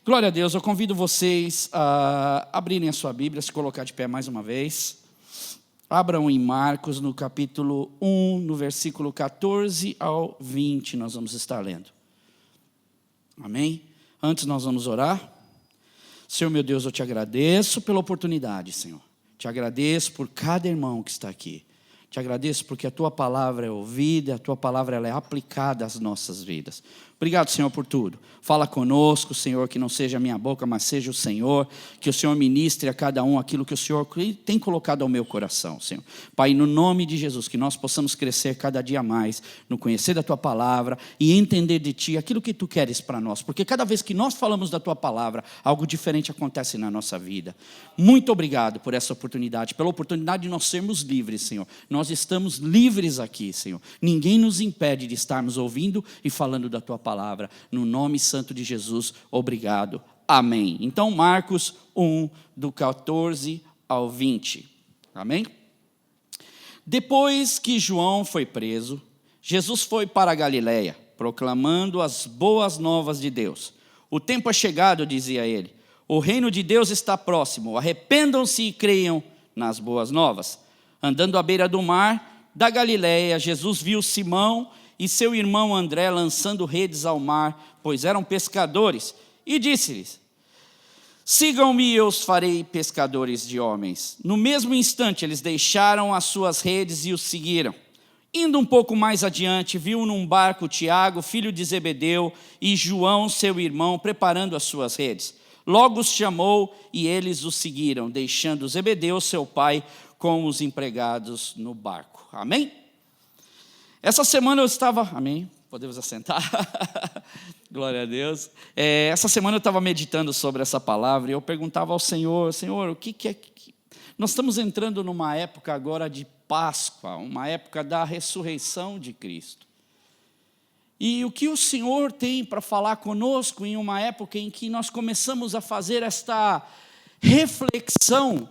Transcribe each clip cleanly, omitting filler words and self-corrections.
Glória a Deus, eu convido vocês a abrirem a sua Bíblia, se colocar de pé mais uma vez. Abram em Marcos, no capítulo 1, no versículo 14 ao 20, nós vamos estar lendo. Amém? Antes nós vamos orar. Senhor meu Deus, eu te agradeço pela oportunidade, Senhor. Te agradeço por cada irmão que está aqui. Te agradeço porque a Tua palavra é ouvida, a Tua palavra ela é aplicada às nossas vidas. Obrigado, Senhor, por tudo. Fala conosco, Senhor, que não seja a minha boca, mas seja o Senhor. Que o Senhor ministre a cada um aquilo que o Senhor tem colocado ao meu coração, Senhor. Pai, no nome de Jesus, que nós possamos crescer cada dia mais no conhecer da Tua palavra e entender de Ti aquilo que Tu queres para nós. Porque cada vez que nós falamos da Tua palavra, algo diferente acontece na nossa vida. Muito obrigado por essa oportunidade, pela oportunidade de nós sermos livres, Senhor. Nós estamos livres aqui, Senhor. Ninguém nos impede de estarmos ouvindo e falando da Tua palavra. No nome santo de Jesus, obrigado. Amém. Então, Marcos 1, do 14 ao 20. Amém? Depois que João foi preso, Jesus foi para a Galileia, proclamando as boas novas de Deus. O tempo é chegado, dizia ele. O reino de Deus está próximo. Arrependam-se e creiam nas boas novas. Andando à beira do mar da Galileia, Jesus viu Simão e seu irmão André lançando redes ao mar, pois eram pescadores, e disse-lhes: sigam-me e eu os farei pescadores de homens. No mesmo instante eles deixaram as suas redes e os seguiram. Indo um pouco mais adiante, viu num barco Tiago, filho de Zebedeu, e João, seu irmão, preparando as suas redes. Logo os chamou e eles os seguiram, deixando Zebedeu, seu pai, com os empregados no barco. Amém? Essa semana eu estava... Amém? Podemos assentar? Glória a Deus. Essa semana eu estava meditando sobre essa palavra e eu perguntava ao Senhor, Senhor, o que é que... Nós estamos entrando numa época agora de Páscoa, uma época da ressurreição de Cristo. E o que o Senhor tem para falar conosco em uma época em que nós começamos a fazer esta reflexão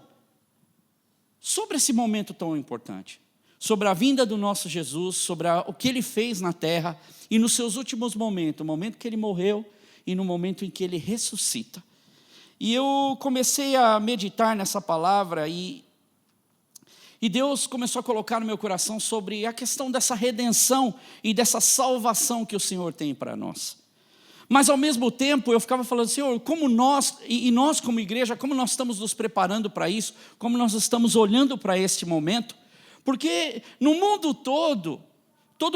sobre esse momento tão importante? Sobre a vinda do nosso Jesus, sobre o que Ele fez na terra e nos seus últimos momentos, o momento que Ele morreu e no momento em que Ele ressuscita. E eu comecei a meditar nessa palavra e Deus começou a colocar no meu coração sobre a questão dessa redenção e dessa salvação que o Senhor tem para nós. Mas ao mesmo tempo eu ficava falando, Senhor, como nós, e nós como igreja, como nós estamos nos preparando para isso, como nós estamos olhando para este momento. Porque no mundo todo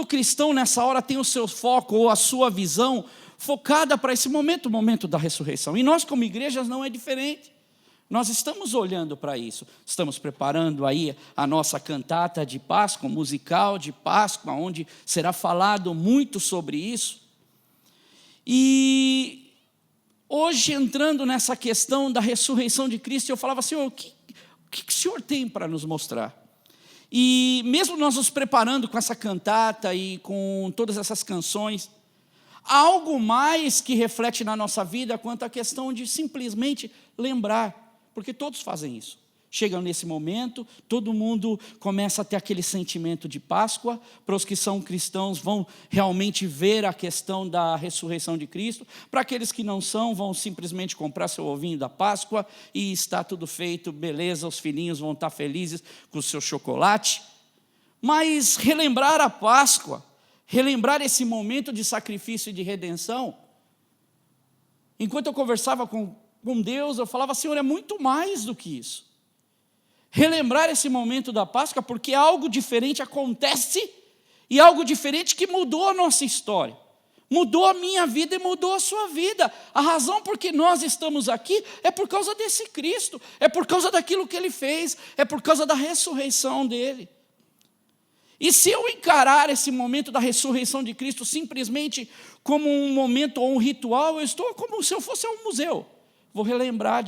cristão nessa hora tem o seu foco ou a sua visão focada para esse momento, o momento da ressurreição. E nós como igrejas não é diferente. Nós estamos olhando para isso. Estamos preparando aí a nossa cantata de Páscoa, musical de Páscoa, onde será falado muito sobre isso. E hoje entrando nessa questão da ressurreição de Cristo, eu falava, Senhor, o que o Senhor tem para nos mostrar? E mesmo nós nos preparando com essa cantata e com todas essas canções, há algo mais que reflete na nossa vida quanto à questão de simplesmente lembrar, porque todos fazem isso. Chegam nesse momento, todo mundo começa a ter aquele sentimento de Páscoa. Para os que são cristãos vão realmente ver a questão da ressurreição de Cristo. Para aqueles que não são, vão simplesmente comprar seu ovinho da Páscoa e está tudo feito, beleza, os filhinhos vão estar felizes com o seu chocolate. Mas relembrar a Páscoa, relembrar esse momento de sacrifício e de redenção, enquanto eu conversava com Deus, eu falava, Senhor, é muito mais do que isso. Relembrar esse momento da Páscoa, porque algo diferente acontece, e algo diferente que mudou a nossa história, mudou a minha vida e mudou a sua vida. A razão por que nós estamos aqui é por causa desse Cristo, é por causa daquilo que Ele fez, é por causa da ressurreição dEle. E se eu encarar esse momento da ressurreição de Cristo simplesmente como um momento ou um ritual, eu estou como se eu fosse a um museu. Vou relembrar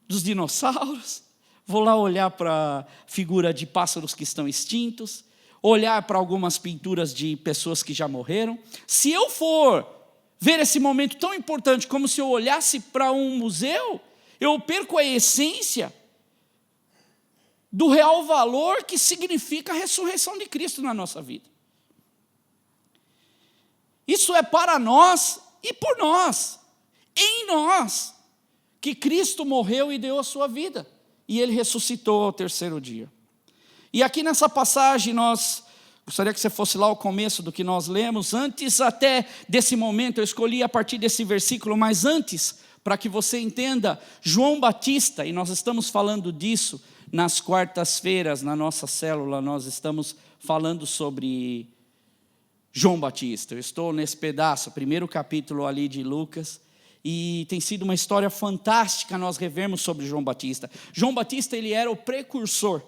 dos dinossauros, vou lá olhar para a figura de pássaros que estão extintos, olhar para algumas pinturas de pessoas que já morreram. Se eu for ver esse momento tão importante como se eu olhasse para um museu, eu perco a essência do real valor que significa a ressurreição de Cristo na nossa vida. Isso é para nós e por nós. em nós, que Cristo morreu e deu a sua vida, e Ele ressuscitou ao terceiro dia. E aqui nessa passagem gostaria que você fosse lá ao começo do que nós lemos, antes até desse momento, eu escolhi a partir desse versículo, mas antes, para que você entenda, João Batista, e nós estamos falando disso nas quartas-feiras, na nossa célula, nós estamos falando sobre João Batista. Eu estou nesse pedaço, primeiro capítulo ali de Lucas, e tem sido uma história fantástica nós revermos sobre João Batista. João Batista, ele era o precursor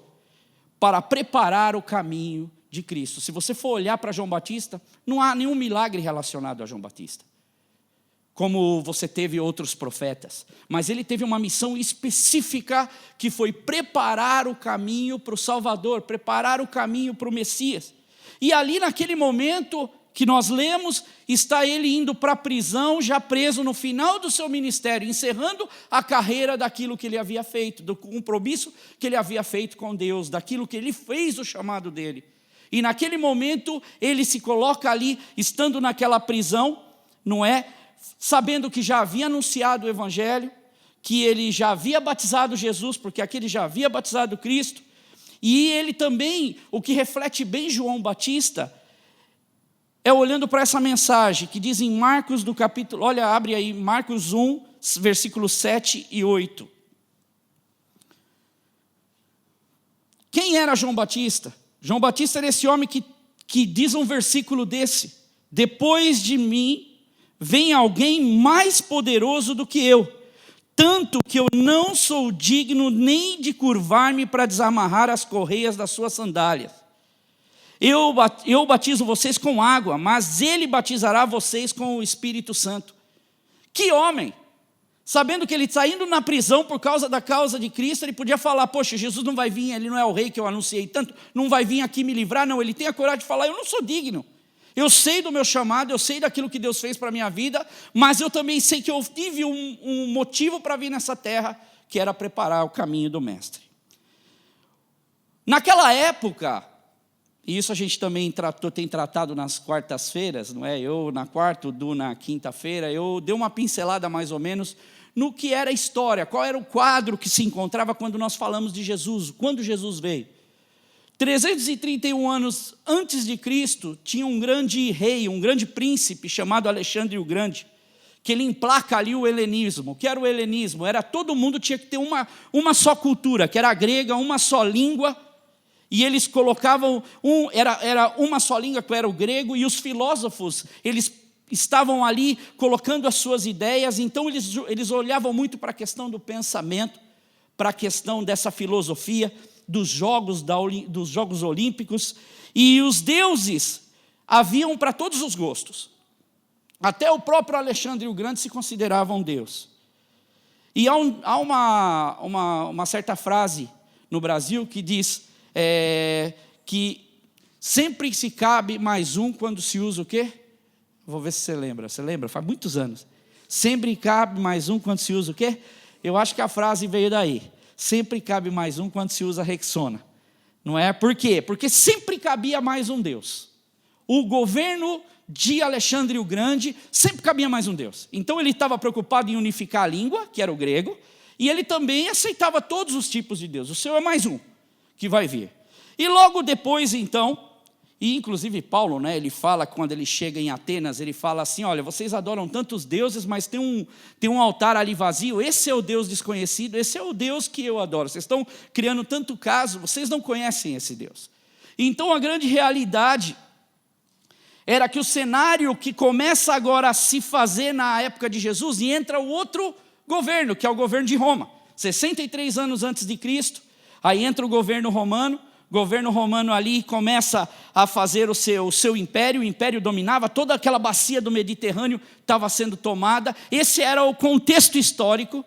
para preparar o caminho de Cristo. Se você for olhar para João Batista, não há nenhum milagre relacionado a João Batista, como você teve outros profetas, mas ele teve uma missão específica, que foi preparar o caminho para o Salvador, preparar o caminho para o Messias. E ali naquele momento que nós lemos, está ele indo para a prisão, já preso no final do seu ministério, encerrando a carreira daquilo que ele havia feito, do compromisso que ele havia feito com Deus, daquilo que ele fez, o chamado dele. E naquele momento, ele se coloca ali, estando naquela prisão, não é? Sabendo que já havia anunciado o Evangelho, que ele já havia batizado Jesus, porque aqui ele já havia batizado Cristo, e ele também, o que reflete bem João Batista, é olhando para essa mensagem, que diz em Marcos do capítulo, olha, abre aí, Marcos 1, versículos 7 e 8. Quem era João Batista? João Batista era esse homem que diz um versículo desse: depois de mim vem alguém mais poderoso do que eu, tanto que eu não sou digno nem de curvar-me para desamarrar as correias das suas sandálias. Eu batizo vocês com água, mas ele batizará vocês com o Espírito Santo. Que homem! Sabendo que ele está indo na prisão por causa da causa de Cristo, ele podia falar: poxa, Jesus não vai vir, ele não é o rei que eu anunciei tanto, não vai vir aqui me livrar. Não, ele tem a coragem de falar: eu não sou digno. Eu sei do meu chamado, eu sei daquilo que Deus fez para a minha vida, mas eu também sei que eu tive um motivo para vir nessa terra, que era preparar o caminho do Mestre. Naquela época, e isso a gente também tem tratado nas quartas-feiras, não é? Eu na quarta, o Du na quinta-feira, eu dei uma pincelada mais ou menos no que era a história, qual era o quadro que se encontrava quando nós falamos de Jesus, quando Jesus veio. 331 anos antes de Cristo, tinha um grande rei, um grande príncipe chamado Alexandre o Grande, que ele emplaca ali o helenismo. O que era o helenismo? Era todo mundo tinha que ter uma só cultura, que era a grega, uma só língua, e eles colocavam, era uma só língua, que era o grego, e os filósofos, eles estavam ali colocando as suas ideias, então eles olhavam muito para a questão do pensamento, para a questão dessa filosofia, dos Jogos Olímpicos, e os deuses haviam para todos os gostos. Até o próprio Alexandre o Grande se considerava um deus. E há uma certa frase no Brasil que diz que sempre se cabe mais um quando se usa o quê? Vou ver se você lembra. Você lembra? Faz muitos anos. Sempre cabe mais um quando se usa o quê? Eu acho que a frase veio daí. Sempre cabe mais um quando se usa Rexona. Não é? Por quê? Porque sempre cabia mais um Deus. O governo de Alexandre o Grande sempre cabia mais um Deus. Então ele estava preocupado em unificar a língua, que era o grego, e ele também aceitava todos os tipos de Deus. O seu é mais um que vai vir. E logo depois, então, e inclusive Paulo, né, ele fala, quando ele chega em Atenas, ele fala assim: olha, vocês adoram tantos deuses, mas tem um altar ali vazio, esse é o Deus desconhecido, esse é o Deus que eu adoro. Vocês estão criando tanto caso, vocês não conhecem esse Deus. Então a grande realidade era que o cenário que começa agora a se fazer na época de Jesus, e entra o outro governo, que é o governo de Roma, 63 anos antes de Cristo, aí entra o governo romano. O governo romano ali começa a fazer o seu império, o império dominava, toda aquela bacia do Mediterrâneo estava sendo tomada. Esse era o contexto histórico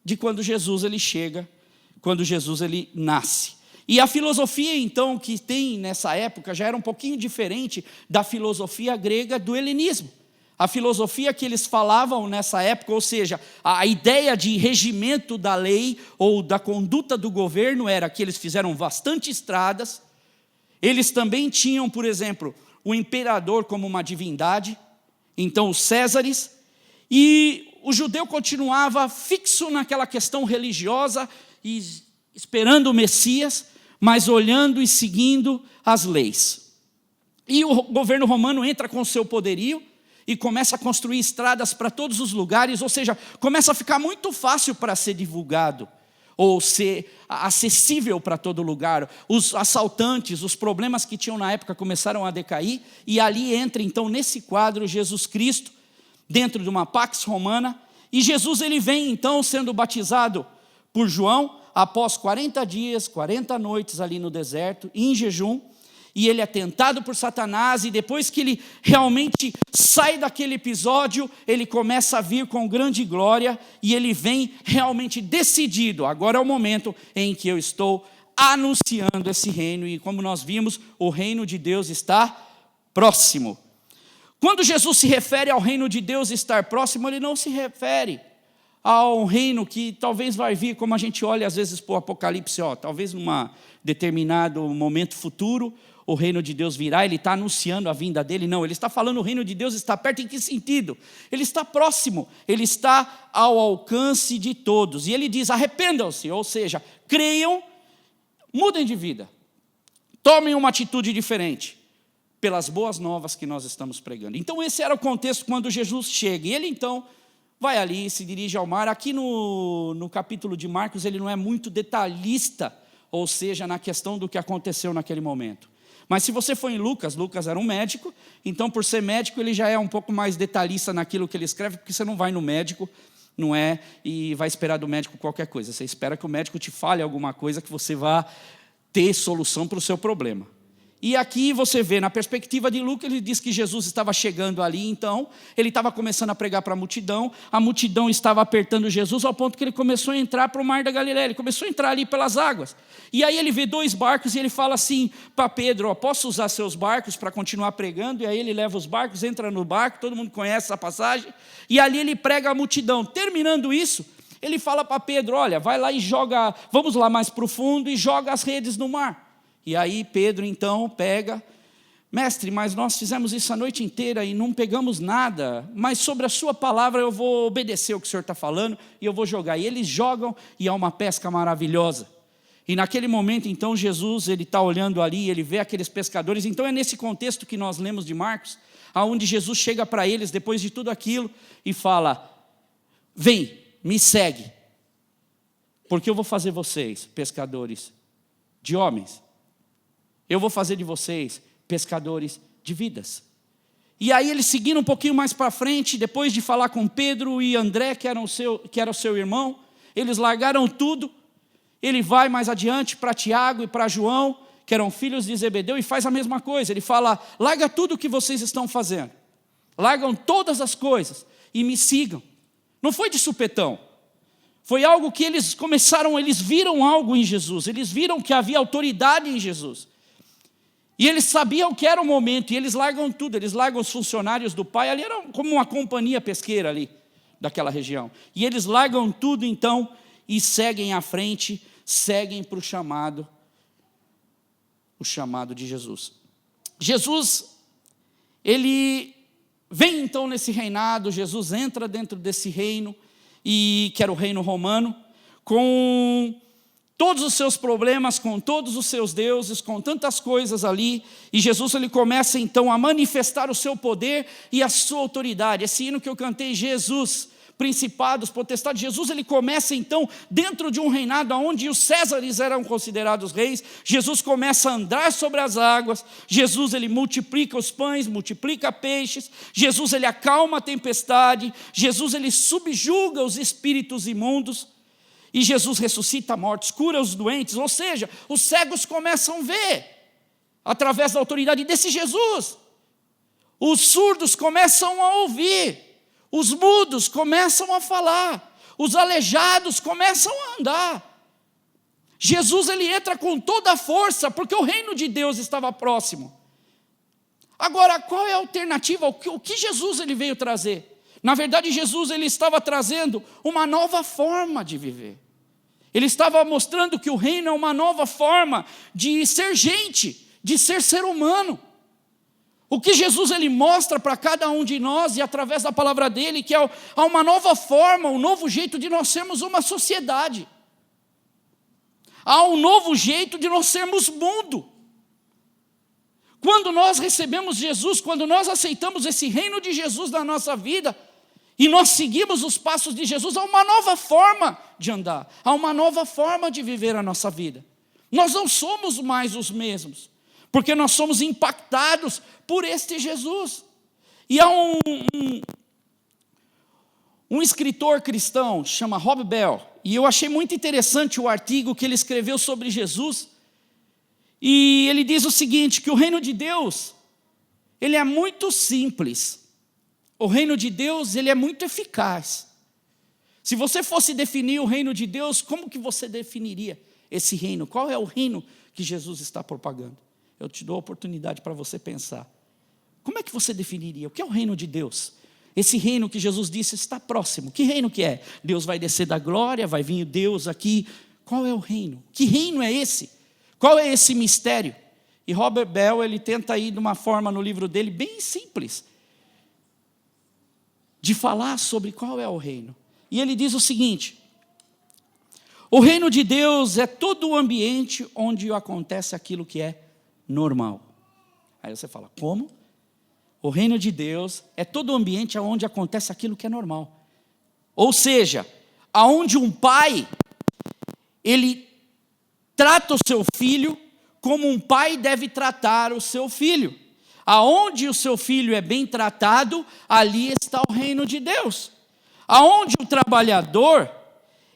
de quando Jesus ele chega, quando Jesus ele nasce. E a filosofia então que tem nessa época já era um pouquinho diferente da filosofia grega do helenismo. A filosofia que eles falavam nessa época, ou seja, a ideia de regimento da lei ou da conduta do governo era que eles fizeram bastante estradas. Eles também tinham, por exemplo, o imperador como uma divindade, então os Césares, e o judeu continuava fixo naquela questão religiosa e esperando o Messias, mas olhando e seguindo as leis. E o governo romano entra com o seu poderio e começa a construir estradas para todos os lugares, ou seja, começa a ficar muito fácil para ser divulgado, ou ser acessível para todo lugar. Os assaltantes, os problemas que tinham na época começaram a decair, e ali entra então nesse quadro Jesus Cristo, dentro de uma pax romana, e Jesus ele vem então sendo batizado por João, após 40 dias, 40 noites ali no deserto, em jejum, e ele é tentado por Satanás, e depois que ele realmente sai daquele episódio, ele começa a vir com grande glória, e ele vem realmente decidido, agora é o momento em que eu estou anunciando esse reino, e como nós vimos, o reino de Deus está próximo. Quando Jesus se refere ao reino de Deus estar próximo, ele não se refere ao reino que talvez vai vir, como a gente olha às vezes para o Apocalipse, talvez num determinado momento futuro, o reino de Deus virá, ele está anunciando a vinda dele. Não, ele está falando o reino de Deus está perto. Em que sentido? Ele está próximo, ele está ao alcance de todos. E ele diz, arrependam-se, ou seja, creiam, mudem de vida, tomem uma atitude diferente, pelas boas novas que nós estamos pregando. Então esse era o contexto quando Jesus chega. E ele então vai ali, se dirige ao mar. Aqui no capítulo de Marcos, ele não é muito detalhista, ou seja, na questão do que aconteceu naquele momento. Mas se você for em Lucas, Lucas era um médico, então por ser médico ele já é um pouco mais detalhista naquilo que ele escreve, porque você não vai no médico, não é, e vai esperar do médico qualquer coisa. Você espera que o médico te fale alguma coisa que você vá ter solução para o seu problema. E aqui você vê, na perspectiva de Lucas, ele diz que Jesus estava chegando ali, então, ele estava começando a pregar para a multidão estava apertando Jesus, ao ponto que ele começou a entrar para o mar da Galileia, ele começou a entrar ali pelas águas. E aí ele vê 2 barcos e ele fala assim para Pedro, posso usar seus barcos para continuar pregando? E aí ele leva os barcos, entra no barco, todo mundo conhece essa passagem, e ali ele prega a multidão. Terminando isso, ele fala para Pedro, olha, vai lá e joga, vamos lá mais para o fundo e joga as redes no mar. E aí Pedro então pega, mestre, mas nós fizemos isso a noite inteira e não pegamos nada, mas sobre a sua palavra eu vou obedecer o que o senhor está falando e eu vou jogar. E eles jogam e é uma pesca maravilhosa. E naquele momento então Jesus, ele está olhando ali, ele vê aqueles pescadores, então é nesse contexto que nós lemos de Marcos, aonde Jesus chega para eles depois de tudo aquilo e fala, vem, me segue, porque eu vou fazer vocês pescadores de homens. Eu vou fazer de vocês pescadores de vidas. E aí eles seguiram um pouquinho mais para frente, depois de falar com Pedro e André, que era o seu irmão, eles largaram tudo. Ele vai mais adiante para Tiago e para João, que eram filhos de Zebedeu, e faz a mesma coisa. Ele fala, larga tudo o que vocês estão fazendo. Largam todas as coisas e me sigam. Não foi de supetão. Foi algo que eles viram algo em Jesus. Eles viram que havia autoridade em Jesus. E eles sabiam que era o momento, e eles largam tudo, eles largam os funcionários do pai, ali era como uma companhia pesqueira ali, daquela região. E eles largam tudo então, e seguem à frente, seguem para o chamado de Jesus. Jesus, ele vem então nesse reinado, Jesus entra dentro desse reino, que era o reino romano, com todos os seus problemas, com todos os seus deuses, com tantas coisas ali, e Jesus ele começa então a manifestar o seu poder e a sua autoridade. Esse hino que eu cantei, Jesus, principados, potestades, Jesus ele começa então, dentro de um reinado onde os Césares eram considerados reis, Jesus começa a andar sobre as águas, Jesus ele multiplica os pães, multiplica peixes, Jesus ele acalma a tempestade, Jesus ele subjuga os espíritos imundos, e Jesus ressuscita mortos, cura os doentes, ou seja, os cegos começam a ver, através da autoridade desse Jesus. Os surdos começam a ouvir, os mudos começam a falar, os aleijados começam a andar. Jesus ele entra com toda a força, porque o reino de Deus estava próximo. Agora, qual é a alternativa? O que Jesus ele veio trazer? Na verdade, Jesus ele estava trazendo uma nova forma de viver. Ele estava mostrando que o reino é uma nova forma de ser gente, de ser humano. O que Jesus ele mostra para cada um de nós e através da palavra dele, que há uma nova forma, um novo jeito de nós sermos uma sociedade. Há um novo jeito de nós sermos mundo. Quando nós recebemos Jesus, quando nós aceitamos esse reino de Jesus na nossa vida, e nós seguimos os passos de Jesus, há uma nova forma de andar, há uma nova forma de viver a nossa vida. Nós não somos mais os mesmos, porque nós somos impactados por este Jesus. E há um escritor cristão, chama Rob Bell, e eu achei muito interessante o artigo que ele escreveu sobre Jesus, e ele diz o seguinte, que o reino de Deus, ele é muito simples. O reino de Deus, ele é muito eficaz. Se você fosse definir o reino de Deus, como que você definiria esse reino? Qual é o reino que Jesus está propagando? Eu te dou a oportunidade para você pensar. Como é que você definiria? O que é o reino de Deus? Esse reino que Jesus disse está próximo. Que reino que é? Deus vai descer da glória, vai vir Deus aqui. Qual é o reino? Que reino é esse? Qual é esse mistério? E Robert Bell, ele tenta ir de uma forma no livro dele bem simples, de falar sobre qual é o reino. E ele diz o seguinte: o reino de Deus é todo o ambiente onde acontece aquilo que é normal. Aí você fala, como? O reino de Deus é todo o ambiente onde acontece aquilo que é normal. Ou seja, aonde um pai, ele trata o seu filho como um pai deve tratar o seu filho. Aonde o seu filho é bem tratado, ali está o reino de Deus. Aonde o trabalhador,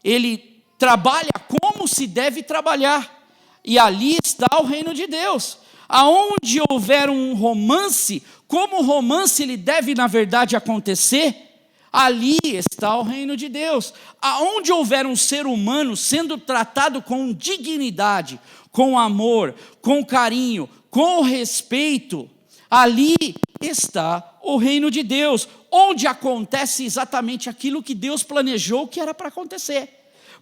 ele trabalha como se deve trabalhar, e ali está o reino de Deus. Aonde houver um romance, como o romance ele deve na verdade acontecer, ali está o reino de Deus. Aonde houver um ser humano sendo tratado com dignidade, com amor, com carinho, com respeito, ali está o reino de Deus, onde acontece exatamente aquilo que Deus planejou que era para acontecer.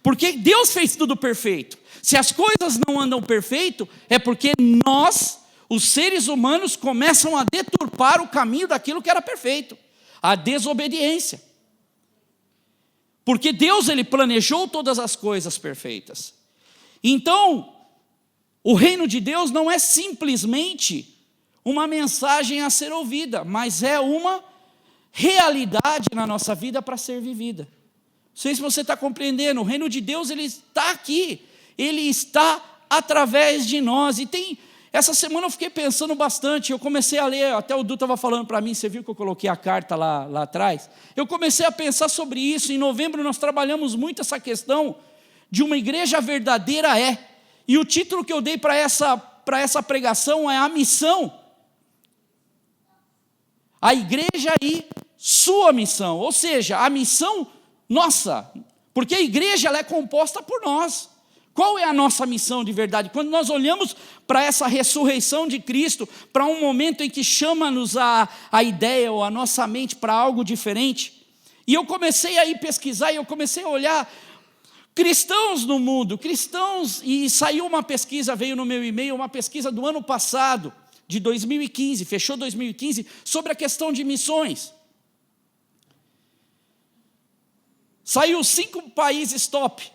Porque Deus fez tudo perfeito. Se as coisas não andam perfeito, é porque nós, os seres humanos, começam a deturpar o caminho daquilo que era perfeito. A desobediência. Porque Deus, ele planejou todas as coisas perfeitas. Então, o reino de Deus não é simplesmente uma mensagem a ser ouvida, mas é uma realidade na nossa vida para ser vivida. Não sei se você está compreendendo, o reino de Deus ele está aqui, ele está através de nós. E essa semana eu fiquei pensando bastante, eu comecei a ler, até o Du estava falando para mim, você viu que eu coloquei a carta lá atrás? Eu comecei a pensar sobre isso, em novembro nós trabalhamos muito essa questão de uma igreja verdadeira e o título que eu dei para essa pregação é a missão. A igreja e sua missão, ou seja, a missão nossa, porque a igreja ela é composta por nós. Qual é a nossa missão de verdade? Quando nós olhamos para essa ressurreição de Cristo, para um momento em que chama-nos a ideia ou a nossa mente para algo diferente, e eu comecei a ir pesquisar e eu comecei a olhar cristãos no mundo, cristãos, e saiu uma pesquisa, veio no meu e-mail, uma pesquisa do ano passado, de 2015, fechou 2015, sobre a questão de missões. Saiu 5 países top,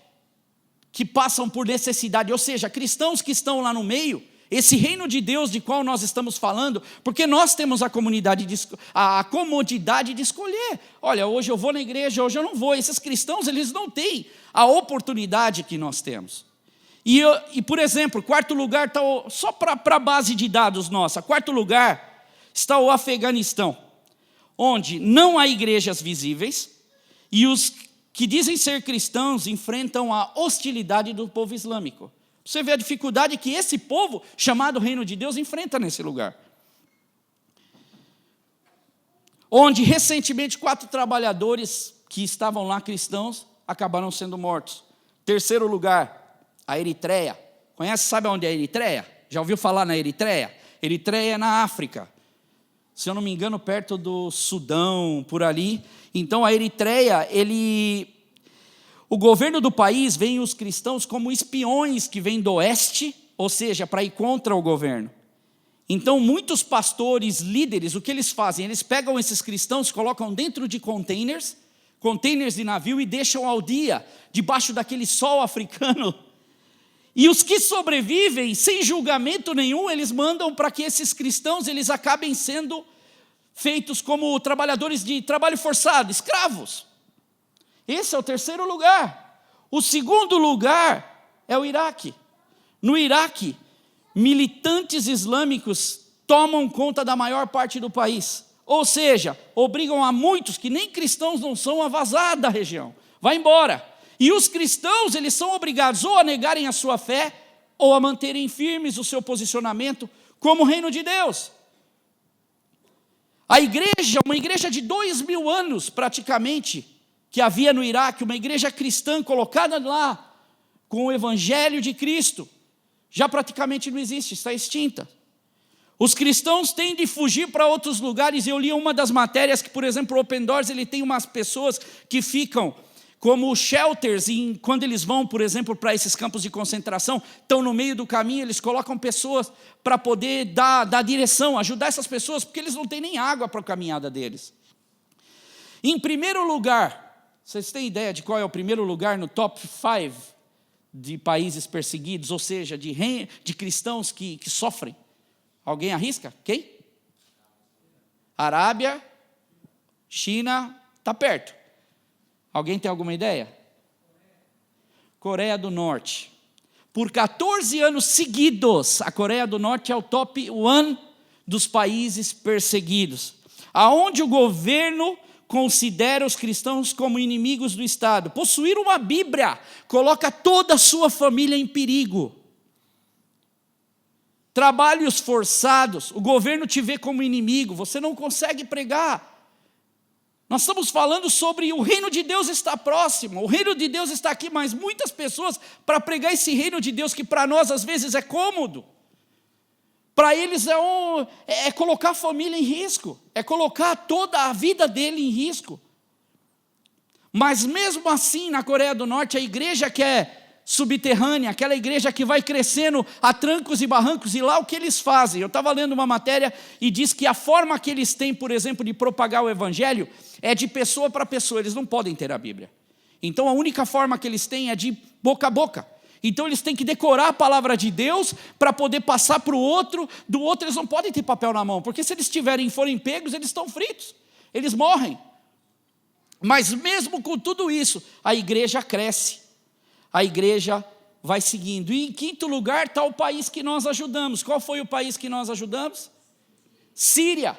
que passam por necessidade, ou seja, cristãos que estão lá no meio, esse reino de Deus de qual nós estamos falando, porque nós temos a comodidade de escolher. Olha, hoje eu vou na igreja, hoje eu não vou. Esses cristãos, eles não têm a oportunidade que nós temos. E por exemplo, quarto lugar, está só para a base de dados nossa, quarto lugar está o Afeganistão, onde não há igrejas visíveis, e os que dizem ser cristãos enfrentam a hostilidade do povo islâmico. Você vê a dificuldade que esse povo, chamado Reino de Deus, enfrenta nesse lugar. Onde, recentemente, 4 trabalhadores que estavam lá, cristãos, acabaram sendo mortos. Terceiro lugar, a Eritreia. Sabe onde é a Eritreia? Já ouviu falar na Eritreia? Eritreia é na África. Se eu não me engano, perto do Sudão, por ali. Então, a Eritreia, o governo do país vê os cristãos como espiões que vêm do oeste, ou seja, para ir contra o governo. Então, muitos pastores, líderes, o que eles fazem? Eles pegam esses cristãos, colocam dentro de containers de navio e deixam ao dia, debaixo daquele sol africano. E os que sobrevivem, sem julgamento nenhum, eles mandam para que esses cristãos eles acabem sendo feitos como trabalhadores de trabalho forçado, escravos. Esse é o terceiro lugar. O segundo lugar é o Iraque. No Iraque, militantes islâmicos tomam conta da maior parte do país. Ou seja, obrigam a muitos que nem cristãos não são a vazar da região. Vai embora. E os cristãos, eles são obrigados ou a negarem a sua fé, ou a manterem firmes o seu posicionamento como reino de Deus. A igreja, uma igreja de 2000 anos praticamente, que havia no Iraque, uma igreja cristã colocada lá, com o evangelho de Cristo, já praticamente não existe, está extinta. Os cristãos têm de fugir para outros lugares. Eu li uma das matérias que, por exemplo, o Open Doors, ele tem umas pessoas que ficam como shelters, quando eles vão, por exemplo, para esses campos de concentração, estão no meio do caminho, eles colocam pessoas para poder dar direção, ajudar essas pessoas, porque eles não têm nem água para a caminhada deles. Em primeiro lugar, vocês têm ideia de qual é o primeiro lugar no top 5 de países perseguidos, ou seja, de cristãos que sofrem? Alguém arrisca? Quem? Arábia, China, está perto. Alguém tem alguma ideia? Coreia do Norte. Por 14 anos seguidos, a Coreia do Norte é o top 1 dos países perseguidos, aonde o governo considera os cristãos como inimigos do Estado. Possuir uma Bíblia coloca toda a sua família em perigo. Trabalhos forçados, o governo te vê como inimigo, você não consegue pregar. Nós estamos falando sobre o reino de Deus está próximo, o reino de Deus está aqui, mas muitas pessoas, para pregar esse reino de Deus, que para nós às vezes é cômodo, para eles é colocar a família em risco, é colocar toda a vida dele em risco. Mas mesmo assim, na Coreia do Norte, a igreja que é subterrânea, aquela igreja que vai crescendo a trancos e barrancos, e lá o que eles fazem? Eu estava lendo uma matéria e diz que a forma que eles têm, por exemplo, de propagar o evangelho é de pessoa para pessoa, eles não podem ter a Bíblia. Então a única forma que eles têm é de boca a boca. Então eles têm que decorar a palavra de Deus para poder passar para o outro, do outro eles não podem ter papel na mão, porque se eles forem pegos, eles estão fritos, eles morrem. Mas mesmo com tudo isso, a igreja cresce. A igreja vai seguindo. E em quinto lugar está o país que nós ajudamos. Qual foi o país que nós ajudamos? Síria.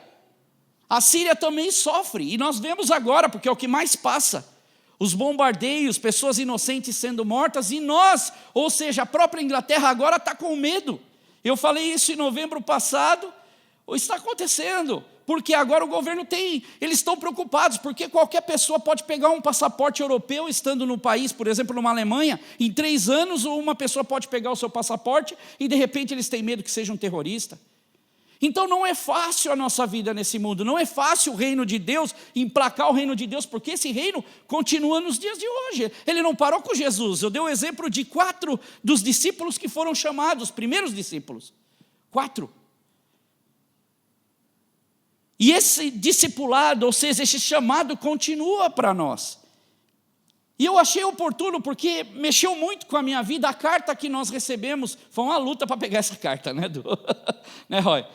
A Síria também sofre. E nós vemos agora, porque é o que mais passa. Os bombardeios, pessoas inocentes sendo mortas. E nós, ou seja, a própria Inglaterra agora está com medo. Eu falei isso em novembro passado. Está acontecendo. Porque agora o governo eles estão preocupados, porque qualquer pessoa pode pegar um passaporte europeu estando no país, por exemplo, numa Alemanha, em 3 anos, ou uma pessoa pode pegar o seu passaporte e de repente eles têm medo que seja um terrorista. Então não é fácil a nossa vida nesse mundo, não é fácil o reino de Deus, emplacar o reino de Deus, porque esse reino continua nos dias de hoje. Ele não parou com Jesus. Eu dei o exemplo de 4 dos discípulos que foram chamados, primeiros discípulos. 4. E esse discipulado, ou seja, esse chamado continua para nós. E eu achei oportuno, porque mexeu muito com a minha vida. A carta que nós recebemos, foi uma luta para pegar essa carta, né, né, Roy?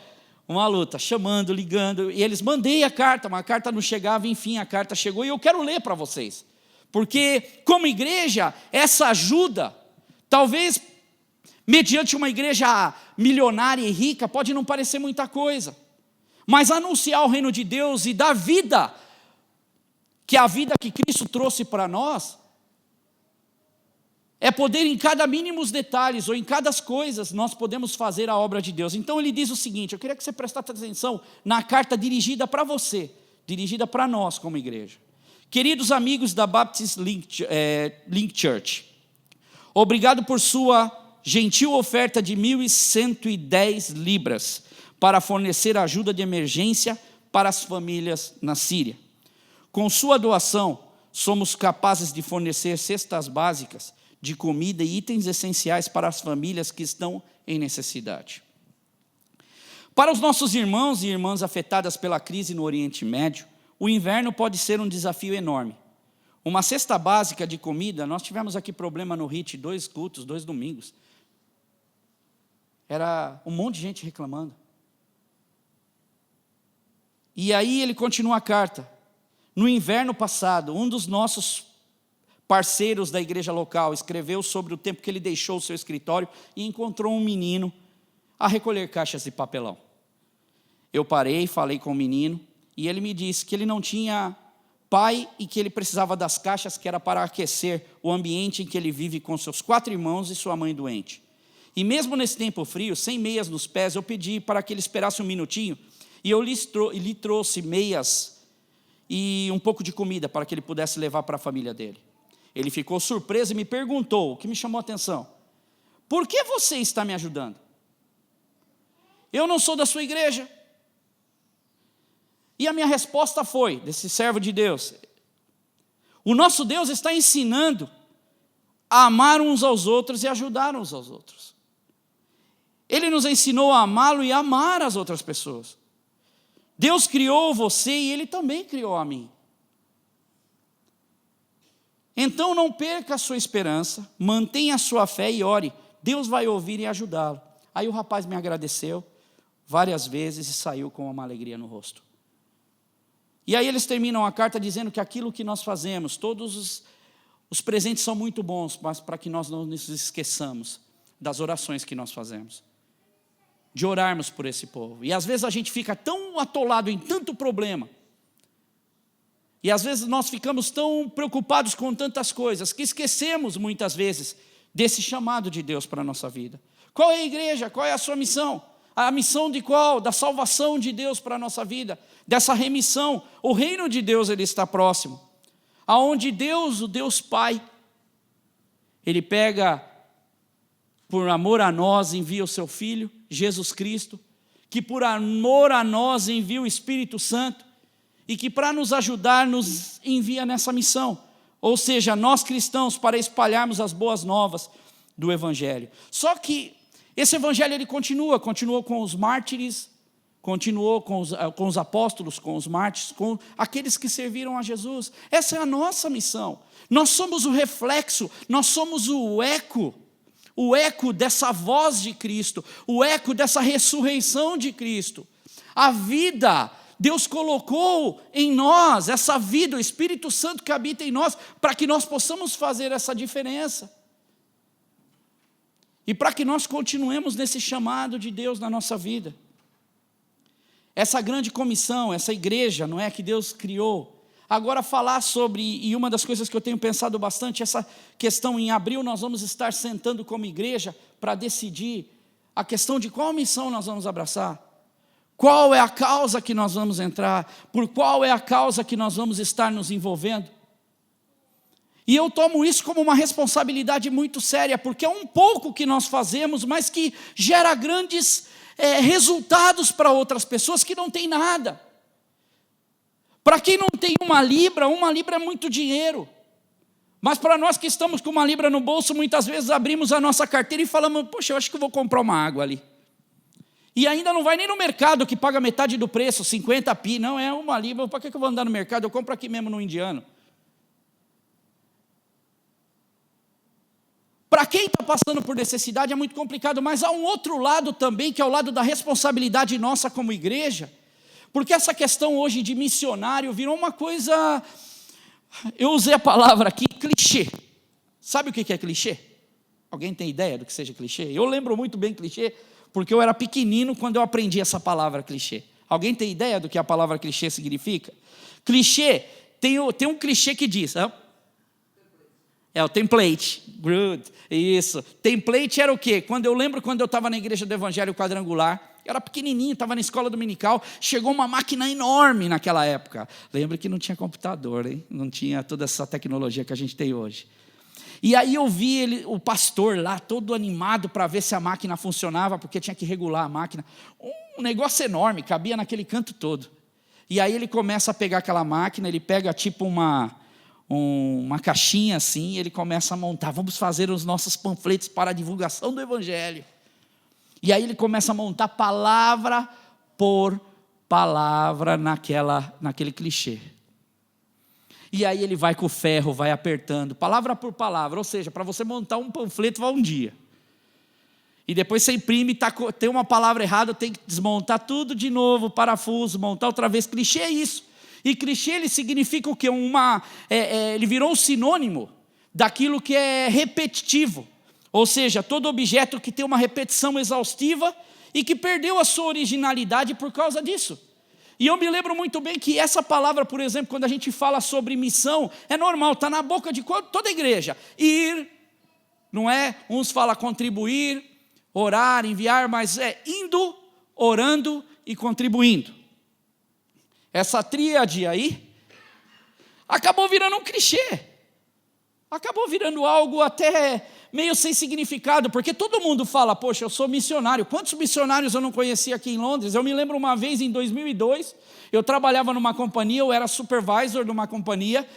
Uma luta, chamando, ligando, e eles mandei a carta, mas a carta não chegava, enfim, a carta chegou, e eu quero ler para vocês. Porque, como igreja, essa ajuda, talvez, mediante uma igreja milionária e rica, pode não parecer muita coisa. Mas anunciar o reino de Deus e dar vida, que é a vida que Cristo trouxe para nós, é poder em cada mínimos detalhes, ou em cada coisas, nós podemos fazer a obra de Deus. Então ele diz o seguinte, eu queria que você prestasse atenção na carta dirigida para você, dirigida para nós como igreja. Queridos amigos da Baptist Link Church, obrigado por sua gentil oferta de 1.110 libras, para fornecer ajuda de emergência para as famílias na Síria. Com sua doação, somos capazes de fornecer cestas básicas de comida e itens essenciais para as famílias que estão em necessidade. Para os nossos irmãos e irmãs afetadas pela crise no Oriente Médio, o inverno pode ser um desafio enorme. Uma cesta básica de comida, nós tivemos aqui problema no HIT, 2 cultos, 2 domingos. Era um monte de gente reclamando. E aí ele continua a carta. No inverno passado, um dos nossos parceiros da igreja local escreveu sobre o tempo que ele deixou o seu escritório e encontrou um menino a recolher caixas de papelão. Eu parei, falei com o menino, e ele me disse que ele não tinha pai e que ele precisava das caixas, que era para aquecer o ambiente em que ele vive com seus 4 irmãos e sua mãe doente. E mesmo nesse tempo frio, sem meias nos pés, eu pedi para que ele esperasse um minutinho, e eu lhe trouxe meias e um pouco de comida para que ele pudesse levar para a família dele. Ele ficou surpreso e me perguntou, o que me chamou a atenção: por que você está me ajudando? Eu não sou da sua igreja. E a minha resposta foi, desse servo de Deus: o nosso Deus está ensinando a amar uns aos outros e ajudar uns aos outros. Ele nos ensinou a amá-lo e a amar as outras pessoas. Deus criou você e Ele também criou a mim. Então não perca a sua esperança, mantenha a sua fé e ore. Deus vai ouvir e ajudá-lo. Aí o rapaz me agradeceu várias vezes e saiu com uma alegria no rosto. E aí eles terminam a carta dizendo que aquilo que nós fazemos, todos os presentes são muito bons, mas para que nós não nos esqueçamos das orações que nós fazemos, de orarmos por esse povo. E às vezes a gente fica tão atolado em tanto problema, e às vezes nós ficamos tão preocupados com tantas coisas, que esquecemos muitas vezes desse chamado de Deus para a nossa vida. Qual é a igreja? Qual é a sua missão? A missão de qual? Da salvação de Deus para a nossa vida, dessa remissão. O reino de Deus, ele está próximo, aonde Deus, o Deus Pai, Ele pega, por amor a nós, envia o seu Filho, Jesus Cristo, que por amor a nós envia o Espírito Santo, e que para nos ajudar nos envia nessa missão, ou seja, nós cristãos, para espalharmos as boas novas do Evangelho. Só que esse Evangelho ele continuou com os mártires, continuou com os apóstolos, com os mártires, com aqueles que serviram a Jesus. Essa é a nossa missão. Nós somos o reflexo, nós somos o eco dessa voz de Cristo, o eco dessa ressurreição de Cristo. A vida, Deus colocou em nós essa vida, o Espírito Santo que habita em nós, para que nós possamos fazer essa diferença. E para que nós continuemos nesse chamado de Deus na nossa vida. Essa grande comissão, essa igreja, não é, que Deus criou. Agora falar sobre, e uma das coisas que eu tenho pensado bastante, essa questão, em abril nós vamos estar sentando como igreja para decidir a questão de qual missão nós vamos abraçar. Qual é a causa que nós vamos entrar, por qual é a causa que nós vamos estar nos envolvendo. E eu tomo isso como uma responsabilidade muito séria, porque é um pouco que nós fazemos, mas que gera grandes resultados para outras pessoas que não têm nada. Para quem não tem uma libra é muito dinheiro. Mas para nós que estamos com uma libra no bolso, muitas vezes abrimos a nossa carteira e falamos: poxa, eu acho que eu vou comprar uma água ali. E ainda não vai nem no mercado, que paga metade do preço, 50 pi, não, é uma libra, para que eu vou andar no mercado? Eu compro aqui mesmo no indiano. Para quem está passando por necessidade é muito complicado, mas há um outro lado também, que é o lado da responsabilidade nossa como igreja, porque essa questão hoje de missionário virou uma coisa, eu usei a palavra aqui, clichê. Sabe o que é clichê? Alguém tem ideia do que seja clichê? Eu lembro muito bem clichê, porque eu era pequenino quando eu aprendi essa palavra clichê. Alguém tem ideia do que a palavra clichê significa? Clichê, tem um clichê que diz... o template, good, isso. Template era o quê? Quando eu estava na igreja do Evangelho Quadrangular, eu era pequenininho, estava na escola dominical, chegou uma máquina enorme naquela época. Lembra que não tinha computador, hein? Não tinha toda essa tecnologia que a gente tem hoje. E aí eu vi o pastor lá, todo animado para ver se a máquina funcionava, porque tinha que regular a máquina. Um negócio enorme, cabia naquele canto todo. E aí ele começa a pegar aquela máquina, ele pega tipo uma caixinha assim, e ele começa a montar, vamos fazer os nossos panfletos para a divulgação do Evangelho. E aí ele começa a montar palavra por palavra naquele clichê. E aí ele vai com o ferro, vai apertando, palavra por palavra, ou seja, para você montar um panfleto vai um dia. E depois você imprime, tem uma palavra errada, tem que desmontar tudo de novo, parafuso, montar outra vez. Clichê é isso. E clichê ele significa o quê? Ele virou um sinônimo daquilo que é repetitivo. Ou seja, todo objeto que tem uma repetição exaustiva e que perdeu a sua originalidade por causa disso. E eu me lembro muito bem que essa palavra, por exemplo, quando a gente fala sobre missão, é normal, está na boca de toda a igreja. Ir, não é? Uns falam contribuir, orar, enviar, mas é indo, orando e contribuindo. Essa tríade aí acabou virando um clichê. Acabou virando algo até meio sem significado, porque todo mundo fala, poxa, eu sou missionário. Quantos missionários eu não conheci aqui em Londres? Eu me lembro uma vez, em 2002, eu trabalhava numa companhia, eu era supervisor de uma companhia,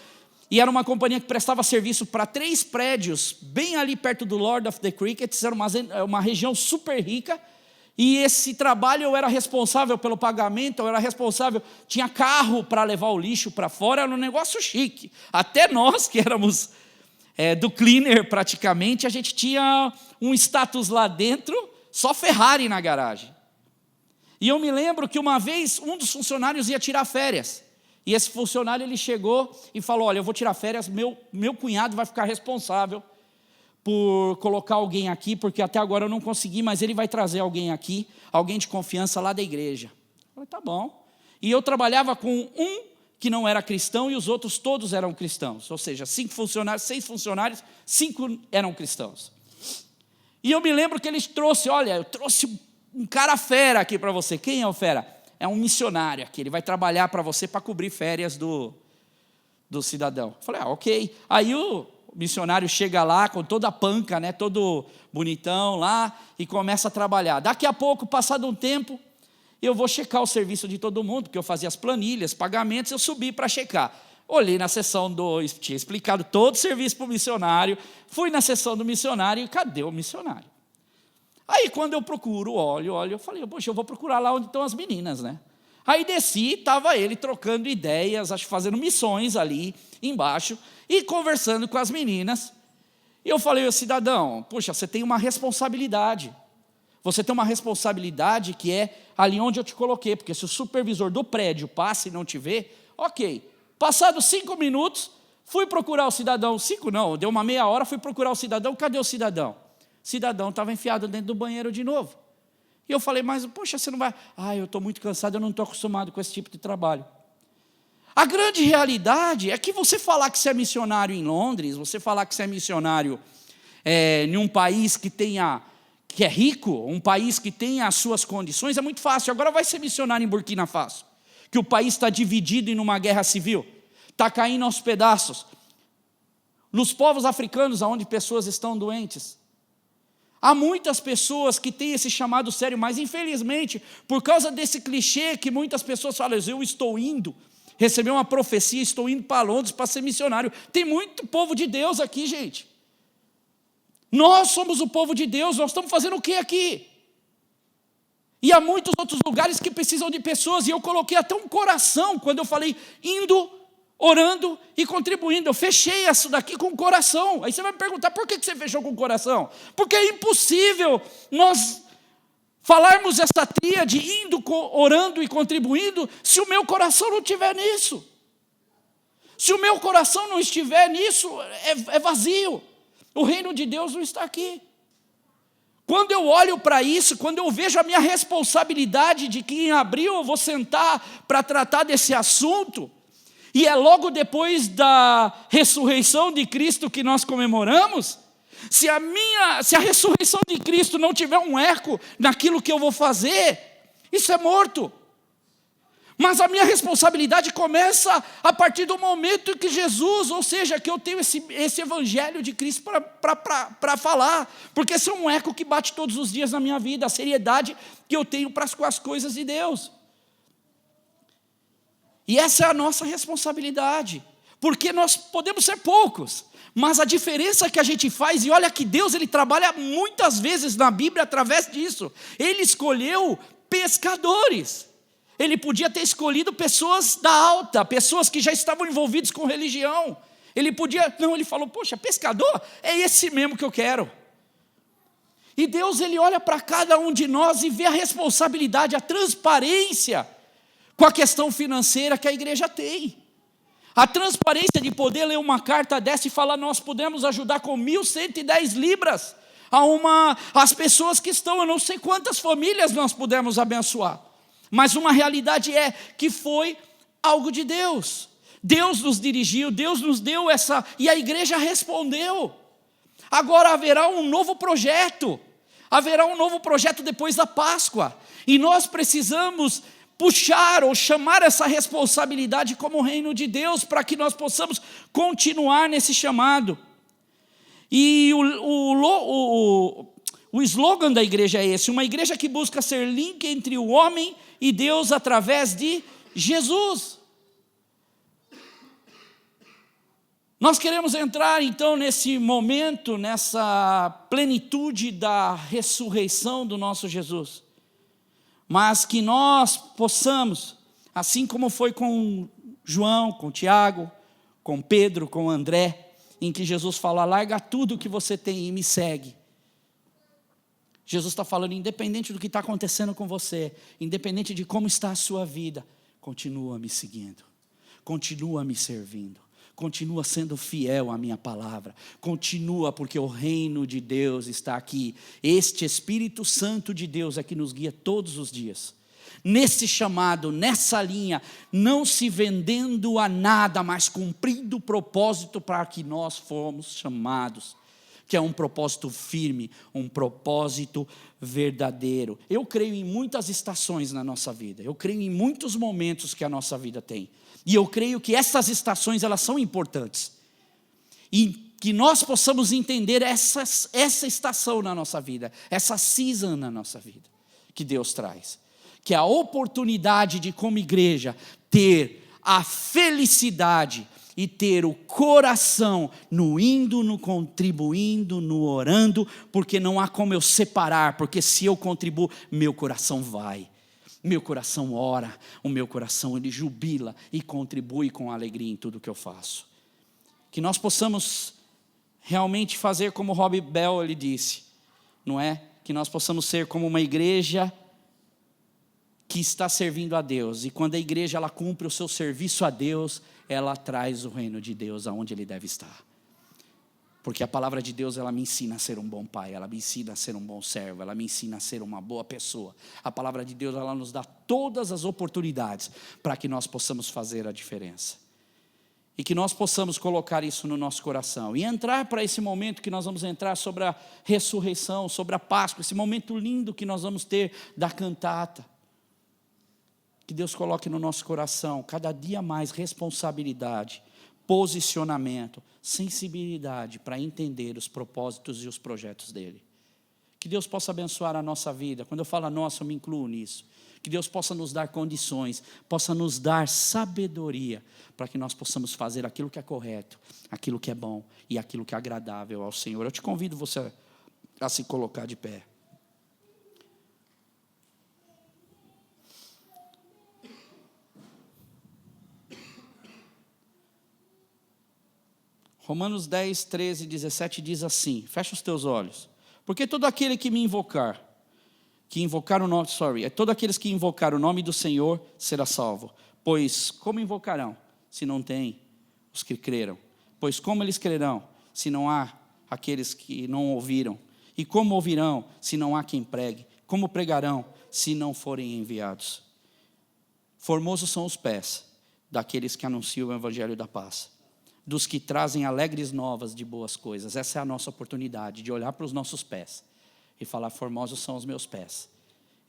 e era uma companhia que prestava serviço para 3 prédios, bem ali perto do Lord of the Crickets, era uma região super rica, e esse trabalho eu era responsável pelo pagamento, eu era responsável, tinha carro para levar o lixo para fora, era um negócio chique. Até nós que éramos do cleaner praticamente, a gente tinha um status lá dentro, só Ferrari na garagem. E eu me lembro que uma vez um dos funcionários ia tirar férias, e esse funcionário ele chegou e falou, olha, eu vou tirar férias, meu cunhado vai ficar responsável por colocar alguém aqui, porque até agora eu não consegui, mas ele vai trazer alguém aqui, alguém de confiança lá da igreja. Eu falei, tá bom. E eu trabalhava com um que não era cristão e os outros todos eram cristãos. Ou seja, 6 funcionários, 5 eram cristãos. E eu me lembro que eles trouxeram, olha, eu trouxe um cara fera aqui para você. Quem é o fera? É um missionário aqui, ele vai trabalhar para você para cobrir férias do cidadão. Eu falei, ok. Aí o missionário chega lá com toda a panca, né, todo bonitão lá, e começa a trabalhar. Daqui a pouco, passado um tempo, eu vou checar o serviço de todo mundo, porque eu fazia as planilhas, pagamentos, eu subi para checar. Olhei na sessão tinha explicado todo o serviço para o missionário, fui na sessão do missionário e cadê o missionário? Aí quando eu procuro, olho, eu falei, poxa, eu vou procurar lá onde estão as meninas, né? Aí desci, estava ele trocando ideias, acho que fazendo missões ali embaixo, e conversando com as meninas. E eu falei, cidadão, puxa, você tem uma responsabilidade. Você tem uma responsabilidade que é ali onde eu te coloquei, porque se o supervisor do prédio passa e não te vê, ok. Passados 5 minutos, fui procurar o cidadão, 5 não, deu uma meia hora, fui procurar o cidadão, cadê o cidadão? O cidadão estava enfiado dentro do banheiro de novo. E eu falei, mas poxa, você não vai... eu estou muito cansado, eu não estou acostumado com esse tipo de trabalho. A grande realidade é que você falar que você é missionário em Londres, você falar que você é missionário em um país que é rico, um país que tem as suas condições, é muito fácil. Agora vai ser missionário em Burkina Faso, que o país está dividido em uma guerra civil, está caindo aos pedaços. Nos povos africanos, onde pessoas estão doentes, há muitas pessoas que têm esse chamado sério, mas infelizmente, por causa desse clichê que muitas pessoas falam, eu estou indo receber uma profecia, estou indo para Londres para ser missionário. Tem muito povo de Deus aqui, gente. Nós somos o povo de Deus, nós estamos fazendo o que aqui? E há muitos outros lugares que precisam de pessoas, e eu coloquei até um coração, quando eu falei indo, orando e contribuindo. Eu fechei isso daqui com o coração. Aí você vai me perguntar, por que você fechou com o coração? Porque é impossível nós falarmos essa tríade, indo, orando e contribuindo, se o meu coração não estiver nisso. Se o meu coração não estiver nisso, é vazio. O reino de Deus não está aqui. Quando eu olho para isso, quando eu vejo a minha responsabilidade de que em abril eu vou sentar para tratar desse assunto, e é logo depois da ressurreição de Cristo que nós comemoramos, se a ressurreição de Cristo não tiver um eco naquilo que eu vou fazer, isso é morto. Mas a minha responsabilidade começa a partir do momento que Jesus, ou seja, que eu tenho esse evangelho de Cristo para falar, porque esse é um eco que bate todos os dias na minha vida, a seriedade que eu tenho para as coisas de Deus. E essa é a nossa responsabilidade, porque nós podemos ser poucos, mas a diferença que a gente faz, e olha que Deus ele trabalha muitas vezes na Bíblia através disso, Ele escolheu pescadores. Ele podia ter escolhido pessoas da alta, pessoas que já estavam envolvidas com religião. Ele podia, não, ele falou, poxa, pescador, é esse mesmo que eu quero. E Deus, ele olha para cada um de nós e vê a responsabilidade, a transparência com a questão financeira que a igreja tem. A transparência de poder ler uma carta dessa e falar, nós podemos ajudar com 1.110 libras as pessoas que estão, eu não sei quantas famílias nós pudemos abençoar. Mas uma realidade é que foi algo de Deus. Deus nos dirigiu, Deus nos deu essa, e a igreja respondeu. Agora haverá um novo projeto. Haverá um novo projeto depois da Páscoa. E nós precisamos puxar ou chamar essa responsabilidade como reino de Deus, para que nós possamos continuar nesse chamado. E o slogan da igreja é esse: uma igreja que busca ser link entre o homem e Deus através de Jesus. Nós queremos entrar então nesse momento, nessa plenitude da ressurreição do nosso Jesus. Mas que nós possamos, assim como foi com João, com Tiago, com Pedro, com André, em que Jesus fala, larga tudo o que você tem e me segue. Jesus está falando, independente do que está acontecendo com você, independente de como está a sua vida, continua me seguindo, continua me servindo. Continua sendo fiel à minha palavra. Continua, porque o reino de Deus está aqui. Este Espírito Santo de Deus é que nos guia todos os dias. Nesse chamado, nessa linha, não se vendendo a nada, mas cumprindo o propósito para que nós fomos chamados. Que é um propósito firme, um propósito verdadeiro. Eu creio em muitas estações na nossa vida. Eu creio em muitos momentos que a nossa vida tem. E eu creio que essas estações, elas são importantes. E que nós possamos entender essa estação na nossa vida, essa season na nossa vida, que Deus traz. Que é a oportunidade de, como igreja, ter a felicidade e ter o coração no indo, no contribuindo, no orando, porque não há como eu separar, porque se eu contribuo, meu coração vai. Meu coração ora, o meu coração ele jubila e contribui com alegria em tudo que eu faço. Que nós possamos realmente fazer como Rob Bell ele disse, não é? Que nós possamos ser como uma igreja que está servindo a Deus. E quando a igreja ela cumpre o seu serviço a Deus, ela traz o reino de Deus aonde ele deve estar. Porque a palavra de Deus, ela me ensina a ser um bom pai, ela me ensina a ser um bom servo, ela me ensina a ser uma boa pessoa. A palavra de Deus, ela nos dá todas as oportunidades para que nós possamos fazer a diferença. E que nós possamos colocar isso no nosso coração. E entrar para esse momento que nós vamos entrar sobre a ressurreição, sobre a Páscoa, esse momento lindo que nós vamos ter da cantata. Que Deus coloque no nosso coração cada dia mais responsabilidade, posicionamento, sensibilidade para entender os propósitos e os projetos dele. Que Deus possa abençoar a nossa vida. Quando eu falo a nossa, eu me incluo nisso. Que Deus possa nos dar condições, possa nos dar sabedoria para que nós possamos fazer aquilo que é correto, aquilo que é bom e aquilo que é agradável ao Senhor. Eu te convido você a se colocar de pé. Romanos 10, 13, 17 diz assim, fecha os teus olhos. Porque todo aquele que me invocar, todo aqueles que invocar o nome do Senhor será salvo. Pois como invocarão, se não tem os que creram? Pois como eles crerão, se não há aqueles que não ouviram? E como ouvirão, se não há quem pregue? Como pregarão, se não forem enviados? Formosos são os pés daqueles que anunciam o evangelho da paz, dos que trazem alegres novas de boas coisas. Essa é a nossa oportunidade, de olhar para os nossos pés e falar, formosos são os meus pés.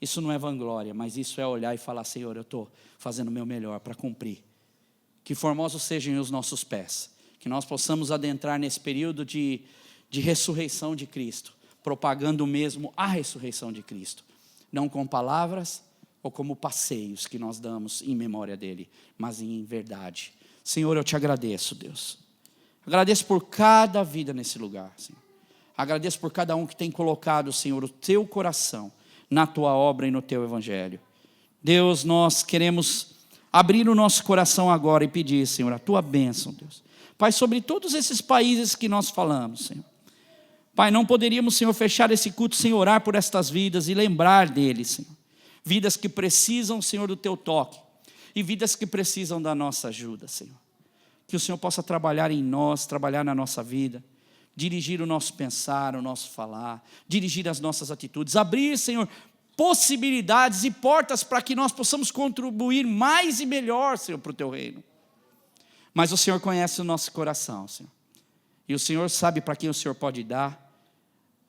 Isso não é vanglória, mas isso é olhar e falar, Senhor, eu estou fazendo o meu melhor para cumprir. Que formosos sejam os nossos pés, que nós possamos adentrar nesse período de ressurreição de Cristo, propagando mesmo a ressurreição de Cristo, não com palavras ou como passeios que nós damos em memória dele, mas em verdade. Senhor, eu te agradeço, Deus. Agradeço por cada vida nesse lugar, Senhor. Agradeço por cada um que tem colocado, Senhor, o teu coração na tua obra e no teu evangelho. Deus, nós queremos abrir o nosso coração agora e pedir, Senhor, a Tua bênção, Deus. Pai, sobre todos esses países que nós falamos, Senhor. Pai, não poderíamos, Senhor, fechar esse culto sem orar por estas vidas e lembrar deles, Senhor. Vidas que precisam, Senhor, do Teu toque. E vidas que precisam da nossa ajuda, Senhor. Que o Senhor possa trabalhar em nós, trabalhar na nossa vida. Dirigir o nosso pensar, o nosso falar. Dirigir as nossas atitudes. Abrir, Senhor, possibilidades e portas para que nós possamos contribuir mais e melhor, Senhor, para o Teu reino. Mas o Senhor conhece o nosso coração, Senhor. E o Senhor sabe para quem o Senhor pode dar.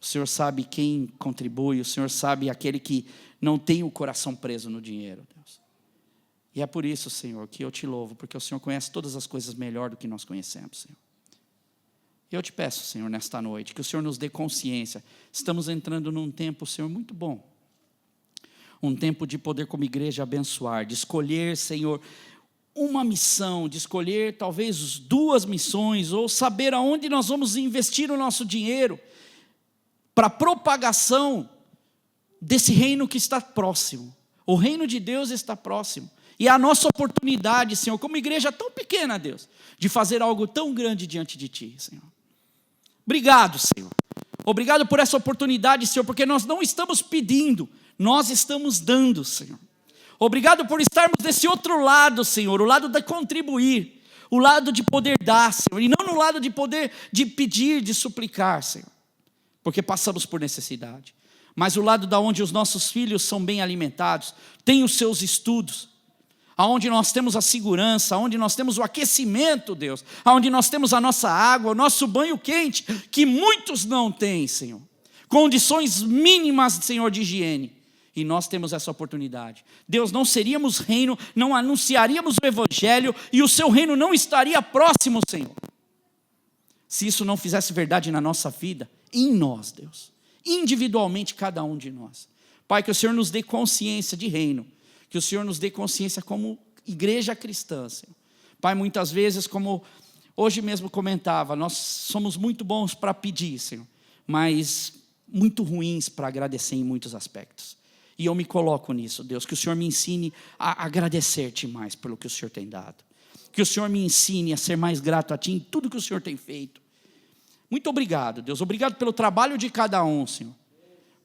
O Senhor sabe quem contribui. O Senhor sabe aquele que não tem o coração preso no dinheiro, Deus. E é por isso, Senhor, que eu te louvo, porque o Senhor conhece todas as coisas melhor do que nós conhecemos, Senhor. E eu te peço, Senhor, nesta noite, que o Senhor nos dê consciência. Estamos entrando num tempo, Senhor, muito bom. Um tempo de poder como igreja abençoar, de escolher, Senhor, uma missão, de escolher talvez 2 missões, ou saber aonde nós vamos investir o nosso dinheiro, para a propagação desse reino que está próximo. O reino de Deus está próximo. E é a nossa oportunidade, Senhor, como igreja tão pequena, Deus, de fazer algo tão grande diante de Ti, Senhor. Obrigado, Senhor. Obrigado por essa oportunidade, Senhor, porque nós não estamos pedindo, nós estamos dando, Senhor. Obrigado por estarmos desse outro lado, Senhor, o lado de contribuir, o lado de poder dar, Senhor, e não no lado de poder de pedir, de suplicar, Senhor, porque passamos por necessidade. Mas o lado da onde os nossos filhos são bem alimentados, têm os seus estudos, aonde nós temos a segurança, aonde nós temos o aquecimento, Deus, aonde nós temos a nossa água, o nosso banho quente, que muitos não têm, Senhor. Condições mínimas, Senhor, de higiene. E nós temos essa oportunidade. Deus, não seríamos reino, não anunciaríamos o Evangelho, e o Seu reino não estaria próximo, Senhor. Se isso não fizesse verdade na nossa vida, em nós, Deus. Individualmente, cada um de nós. Pai, que o Senhor nos dê consciência de reino. Que o Senhor nos dê consciência como igreja cristã, Senhor. Pai, muitas vezes, como hoje mesmo comentava, nós somos muito bons para pedir, Senhor, mas muito ruins para agradecer em muitos aspectos. E eu me coloco nisso, Deus, que o Senhor me ensine a agradecer-Te mais pelo que o Senhor tem dado. Que o Senhor me ensine a ser mais grato a Ti em tudo que o Senhor tem feito. Muito obrigado, Deus. Obrigado pelo trabalho de cada um, Senhor.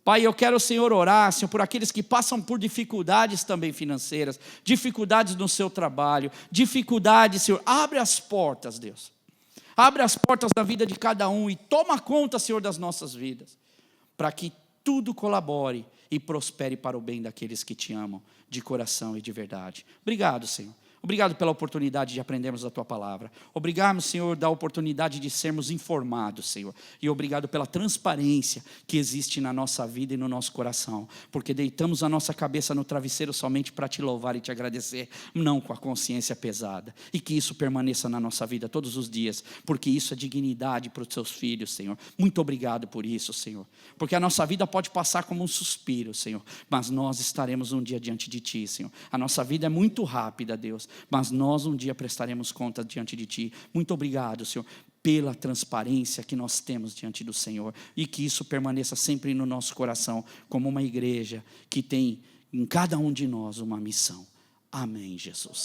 Pai, eu quero, Senhor, orar, Senhor, por aqueles que passam por dificuldades também financeiras, dificuldades no seu trabalho, dificuldades, Senhor. Abre as portas, Deus. Abre as portas da vida de cada um e toma conta, Senhor, das nossas vidas, para que tudo colabore e prospere para o bem daqueles que Te amam, de coração e de verdade. Obrigado, Senhor. Obrigado pela oportunidade de aprendermos a Tua palavra. Obrigado, Senhor, da oportunidade de sermos informados, Senhor. E obrigado pela transparência que existe na nossa vida e no nosso coração. Porque deitamos a nossa cabeça no travesseiro somente para Te louvar e Te agradecer, não com a consciência pesada. E que isso permaneça na nossa vida todos os dias, porque isso é dignidade para os Teus filhos, Senhor. Muito obrigado por isso, Senhor. Porque a nossa vida pode passar como um suspiro, Senhor, mas nós estaremos um dia diante de Ti, Senhor. A nossa vida é muito rápida, Deus, mas nós um dia prestaremos conta diante de Ti. Muito obrigado, Senhor, pela transparência que nós temos diante do Senhor, e que isso permaneça sempre no nosso coração, como uma igreja que tem em cada um de nós uma missão. Amém, Jesus.